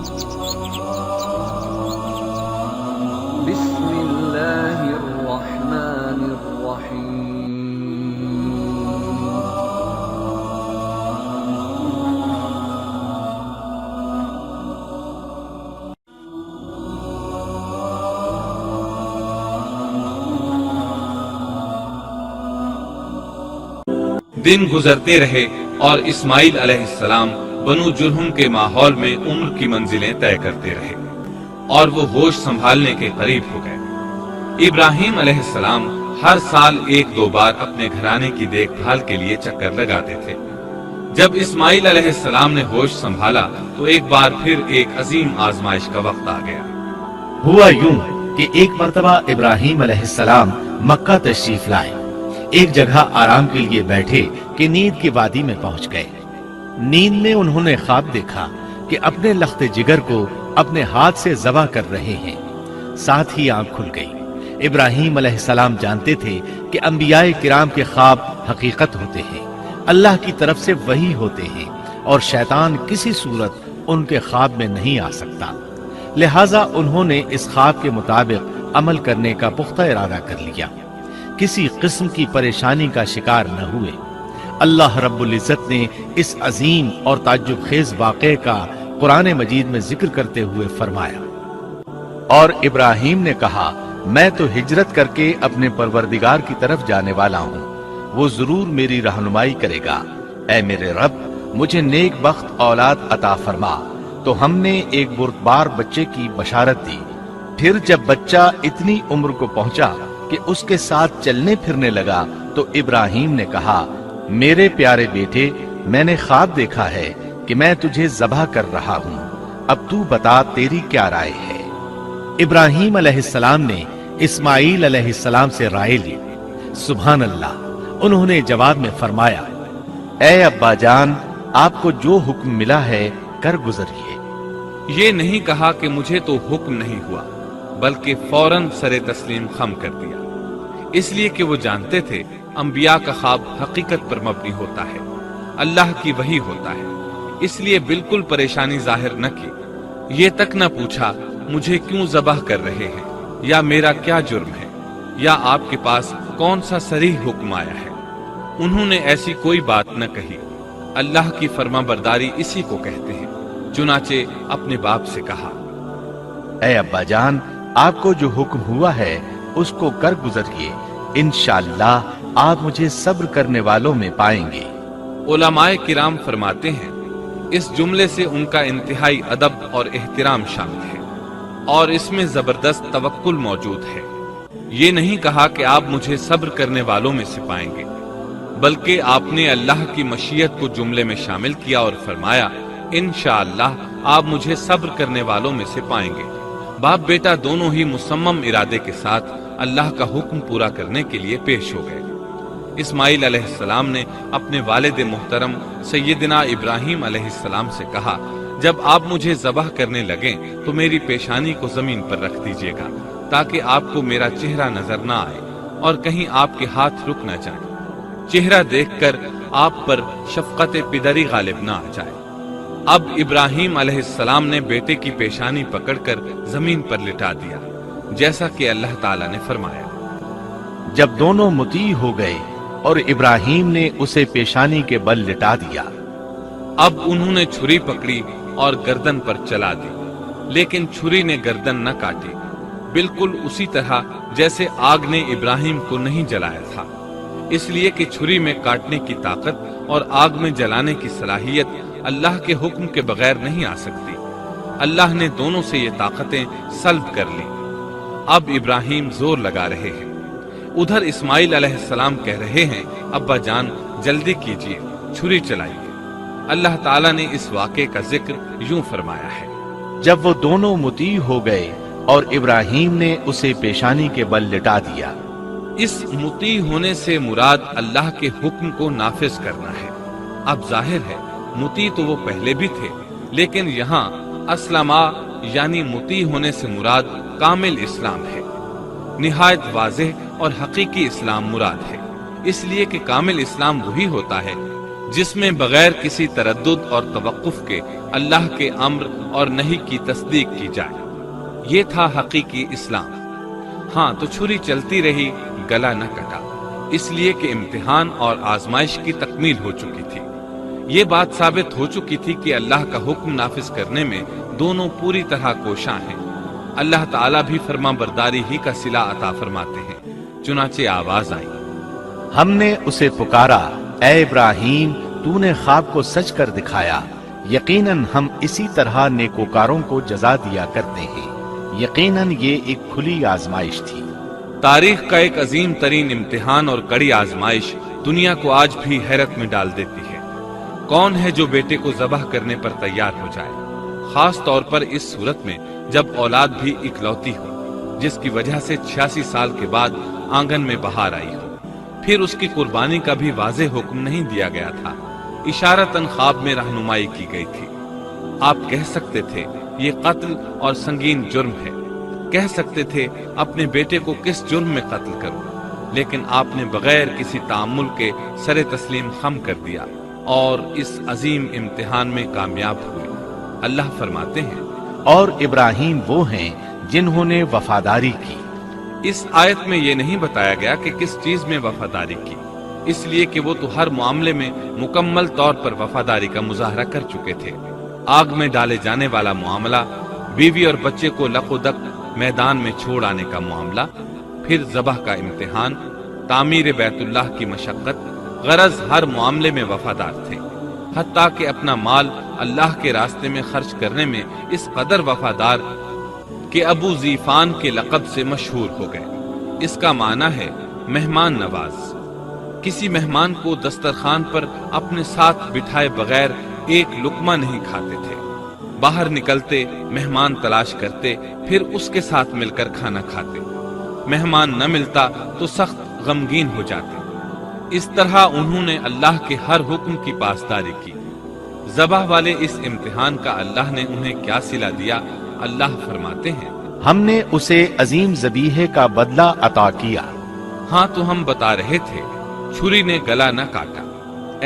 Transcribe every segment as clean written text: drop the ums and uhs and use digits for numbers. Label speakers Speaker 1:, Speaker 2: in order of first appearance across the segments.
Speaker 1: بسم اللہ الرحمن الرحیم
Speaker 2: دن گزرتے رہے اور اسماعیل علیہ السلام بنو جرہم کے ماحول میں عمر کی منزلیں طے کرتے رہے اور وہ ہوش سنبھالنے کے قریب ہو گئے۔ ابراہیم علیہ السلام ہر سال ایک دو بار اپنے گھرانے کی دیکھ بھال کے لیے چکر لگاتے تھے۔ جب اسماعیل علیہ السلام نے ہوش سنبھالا تو ایک بار پھر ایک عظیم آزمائش کا وقت آ گیا۔
Speaker 3: ہوا یوں کہ ایک مرتبہ ابراہیم علیہ السلام مکہ تشریف لائے۔ ایک جگہ آرام کے لیے بیٹھے کہ نیند کی وادی میں پہنچ گئے۔ نیند میں انہوں نے خواب دیکھا کہ اپنے لخت جگر کو اپنے ہاتھ سے ذبح کر رہے ہیں۔ ساتھ ہی آنکھ کھل گئی۔ ابراہیم علیہ السلام جانتے تھے کہ انبیاء کرام کے خواب حقیقت ہوتے ہیں، اللہ کی طرف سے وحی ہوتے ہیں، اور شیطان کسی صورت ان کے خواب میں نہیں آ سکتا۔ لہٰذا انہوں نے اس خواب کے مطابق عمل کرنے کا پختہ ارادہ کر لیا۔ کسی قسم کی پریشانی کا شکار نہ ہوئے۔ اللہ رب العزت نے اس عظیم اور تعجب خیز واقعے کا قرآن مجید میں ذکر کرتے ہوئے فرمایا، اور ابراہیم نے کہا میں تو ہجرت کر کے اپنے پروردگار کی طرف جانے والا ہوں، وہ ضرور میری رہنمائی کرے گا۔ اے میرے رب، مجھے نیک بخت اولاد عطا فرما۔ تو ہم نے ایک بردبار بچے کی بشارت دی۔ پھر جب بچہ اتنی عمر کو پہنچا کہ اس کے ساتھ چلنے پھرنے لگا تو ابراہیم نے کہا، میرے پیارے بیٹے، میں نے خواب دیکھا ہے کہ میں تجھے ذبح کر رہا ہوں، اب تو بتا تیری کیا رائے ہے؟ ابراہیم علیہ السلام نے اسماعیل علیہ السلام سے رائے لی۔ سبحان اللہ، انہوں نے جواب میں فرمایا، اے ابا جان، آپ کو جو حکم ملا ہے کر گزریے۔
Speaker 2: یہ نہیں کہا کہ مجھے تو حکم نہیں ہوا، بلکہ فوراً سر تسلیم خم کر دیا، اس لیے کہ وہ جانتے تھے انبیاء کا خواب حقیقت پر مبنی ہوتا ہے، اللہ کی وحی ہوتا ہے، اس لیے بالکل پریشانی ظاہر نہ کی۔ یہ تک نہ پوچھا مجھے کیوں ذبح کر رہے ہیں، یا میرا کیا جرم ہے، یا آپ کے پاس کون سا صریح حکم آیا ہے۔ انہوں نے ایسی کوئی بات نہ کہی۔ اللہ کی فرما برداری اسی کو کہتے ہیں۔ چنانچہ اپنے باپ سے کہا،
Speaker 3: اے ابا جان، آپ کو جو حکم ہوا ہے اس کو کر گزریے، انشاءاللہ آپ مجھے صبر کرنے والوں میں پائیں گے۔
Speaker 2: علماء کرام فرماتے ہیں اس جملے سے ان کا انتہائی ادب اور احترام شامل ہے، اور اس میں زبردست توکل موجود ہے۔ یہ نہیں کہا کہ آپ مجھے صبر کرنے والوں میں سے پائیں گے، بلکہ آپ نے اللہ کی مشیت کو جملے میں شامل کیا اور فرمایا، انشاءاللہ آپ مجھے صبر کرنے والوں میں سے پائیں گے۔ باپ بیٹا دونوں ہی مصمم ارادے کے ساتھ اللہ کا حکم پورا کرنے کے لیے پیش ہو گئے۔ اسماعیل علیہ السلام نے اپنے والد محترم سیدنا ابراہیم علیہ السلام سے کہا، جب آپ مجھے ذبح کرنے لگیں تو میری پیشانی کو زمین پر رکھ دیجیے گا، تاکہ آپ کو میرا چہرہ نظر نہ آئے اور کہیں آپ کے ہاتھ رک نہ جائیں۔ چہرہ دیکھ کر آپ پر شفقت پدری غالب نہ آ جائے۔ اب ابراہیم علیہ السلام نے بیٹے کی پیشانی پکڑ کر زمین پر لٹا دیا، جیسا کہ اللہ تعالیٰ نے فرمایا۔
Speaker 3: جب دونوں مطیع ہو گئے اور ابراہیم نے اسے پیشانی کے بل لٹا دیا،
Speaker 2: اب انہوں نے چھری پکڑی اور گردن پر چلا دی، لیکن چھری نے گردن نہ کاٹی، بالکل اسی طرح جیسے آگ نے ابراہیم کو نہیں جلایا تھا، اس لیے کہ چھری میں کاٹنے کی طاقت اور آگ میں جلانے کی صلاحیت اللہ کے حکم کے بغیر نہیں آ سکتی۔ اللہ نے دونوں سے یہ طاقتیں سلب کر لی۔ اب ابراہیم زور لگا رہے ہیں، ادھر اسماعیل علیہ السلام کہہ رہے ہیں، ابا جان جلدی کیجیے، چھری چلائیے۔ اللہ تعالیٰ نے اس واقعے کا ذکر یوں فرمایا ہے،
Speaker 3: جب وہ دونوں مطیع ہو گئے اور ابراہیم نے اسے پیشانی کے بل لٹا دیا۔
Speaker 2: اس مطیع ہونے سے مراد اللہ کے حکم کو نافذ کرنا ہے۔ اب ظاہر ہے مطیع تو وہ پہلے بھی تھے، لیکن یہاں اسلما یعنی مطیع ہونے سے مراد کامل اسلام ہے۔ نہایت واضح اور حقیقی اسلام مراد ہے، اس لیے کہ کامل اسلام وہی ہوتا ہے جس میں بغیر کسی تردد اور توقع توقف کے اللہ کے امر اور نہی کی تصدیق کی جائے۔ یہ تھا حقیقی اسلام۔ ہاں تو چھری چلتی رہی، گلا نہ کٹا، اس لیے کہ امتحان اور آزمائش کی تکمیل ہو چکی تھی۔ یہ بات ثابت ہو چکی تھی کہ اللہ کا حکم نافذ کرنے میں دونوں پوری طرح کوشاں ہیں۔ اللہ تعالیٰ بھی فرما برداری ہی کا صلہ عطا فرماتے ہیں۔ چنانچہ آواز آئی،
Speaker 3: ہم نے اسے پکارا، اے ابراہیم تو نے خواب کو سچ کر دکھایا، یقیناً ہم اسی طرح نیکوکاروں کو جزا دیا کرتے ہیں۔ یقیناً یہ ایک کھلی آزمائش تھی۔
Speaker 2: تاریخ کا ایک عظیم ترین امتحان اور کڑی آزمائش دنیا کو آج بھی حیرت میں ڈال دیتی ہے۔ کون ہے جو بیٹے کو ذبح کرنے پر تیار ہو جائے، خاص طور پر اس صورت میں جب اولاد بھی اکلوتی ہو، جس کی وجہ سے 86 سال کے بعد آنگن میں بہار آئی ہو۔ پھر اس کی قربانی کا بھی واضح حکم نہیں دیا گیا تھا، اشارتاً خواب میں رہنمائی کی گئی تھی۔ آپ کہہ سکتے تھے یہ قتل اور سنگین جرم ہے، کہہ سکتے تھے اپنے بیٹے کو کس جرم میں قتل کروں، لیکن آپ نے بغیر کسی تعامل کے سر تسلیم خم کر دیا اور اس عظیم امتحان میں کامیاب ہوئے۔ اللہ فرماتے ہیں،
Speaker 3: اور ابراہیم وہ ہیں جنہوں نے وفاداری کی۔
Speaker 2: اس آیت میں یہ نہیں بتایا گیا کہ کس چیز میں وفاداری کی، اس لیے کہ وہ تو ہر معاملے میں مکمل طور پر وفاداری کا مظاہرہ کر چکے تھے۔ آگ میں ڈالے جانے والا معاملہ، بیوی اور بچے کو لق و دق میدان میں چھوڑ آنے کا معاملہ، پھر ذبح کا امتحان، تعمیر بیت اللہ کی مشقت، غرض ہر معاملے میں وفادار تھے، حتیٰ کہ اپنا مال اللہ کے راستے میں خرچ کرنے میں اس قدر وفادار کہ ابو زیفان کے لقب سے مشہور ہو گئے۔ اس کا معنی ہے مہمان نواز۔ کسی مہمان کو دسترخوان پر اپنے ساتھ بٹھائے بغیر ایک لقمہ نہیں کھاتے تھے، باہر نکلتے مہمان تلاش کرتے، پھر اس کے ساتھ مل کر کھانا کھاتے۔ مہمان نہ ملتا تو سخت غمگین ہو جاتے۔ اس طرح انہوں نے اللہ کے ہر حکم کی پاسداری کی۔ ذبح والے اس امتحان کا اللہ نے انہیں کیا صلہ دیا؟ اللہ فرماتے ہیں،
Speaker 3: ہم نے اسے عظیم ذبیحے کا بدلہ عطا کیا۔
Speaker 2: ہاں تو ہم بتا رہے تھے، چھری نے گلا نہ کاٹا۔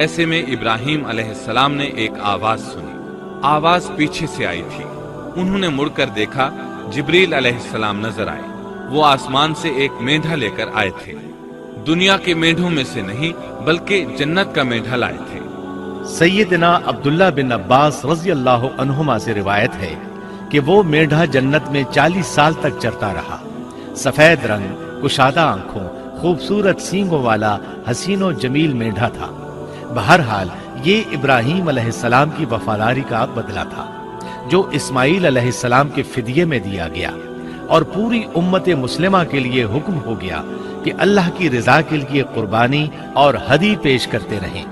Speaker 2: ایسے میں ابراہیم علیہ السلام نے ایک آواز سنی۔ آواز پیچھے سے آئی تھی۔ انہوں نے مڑ کر دیکھا، جبریل علیہ السلام نظر آئے۔ وہ آسمان سے ایک مینڈھا لے کر آئے تھے، دنیا کے مینڈھوں میں سے نہیں بلکہ جنت کا مینڈھا لائے تھے۔
Speaker 3: سیدنا عبداللہ بن عباس رضی اللہ عنہما سے روایت ہے کہ وہ میڈھا جنت میں 40 سال تک چرتا رہا۔ سفید رنگ، کشادہ آنکھوں، خوبصورت سینگوں والا حسین و جمیل میڈھا تھا۔ بہرحال یہ ابراہیم علیہ السلام کی وفاداری کا بدلہ تھا، جو اسماعیل علیہ السلام کے فدیے میں دیا گیا، اور پوری امت مسلمہ کے لیے حکم ہو گیا کہ اللہ کی رضا کے لیے قربانی اور ہدی پیش کرتے رہیں۔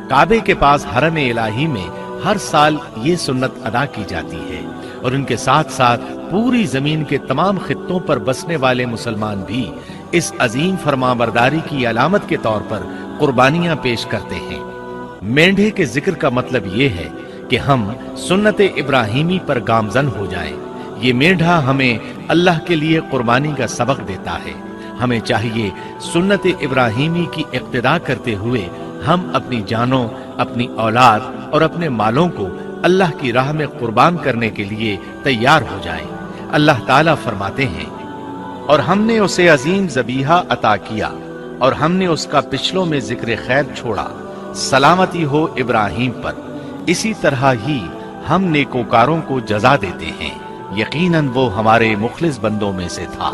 Speaker 3: کعبے کے پاس حرم الہی میں ہر سال یہ سنت ادا کی جاتی ہے، اور ان کے ساتھ ساتھ پوری زمین کے تمام خطوں پر بسنے والے مسلمان بھی اس عظیم فرمانبرداری کی علامت کے طور پر قربانیاں پیش کرتے ہیں۔ مینڈھے کے ذکر کا مطلب یہ ہے کہ ہم سنت ابراہیمی پر گامزن ہو جائیں۔ یہ مینڈھا ہمیں اللہ کے لیے قربانی کا سبق دیتا ہے۔ ہمیں چاہیے سنت ابراہیمی کی اقتدا کرتے ہوئے ہم اپنی جانوں، اپنی اولاد اور اپنے مالوں کو اللہ کی راہ میں قربان کرنے کے لیے تیار ہو جائیں۔ اللہ تعالیٰ فرماتے ہیں، اور ہم نے اسے عظیم ذبیحہ عطا کیا، اور ہم نے اس کا پچھلوں میں ذکر خیر چھوڑا۔ سلامتی ہو ابراہیم پر، اسی طرح ہی ہم نیکوکاروں کو جزا دیتے ہیں، یقیناً وہ ہمارے مخلص بندوں میں سے تھا۔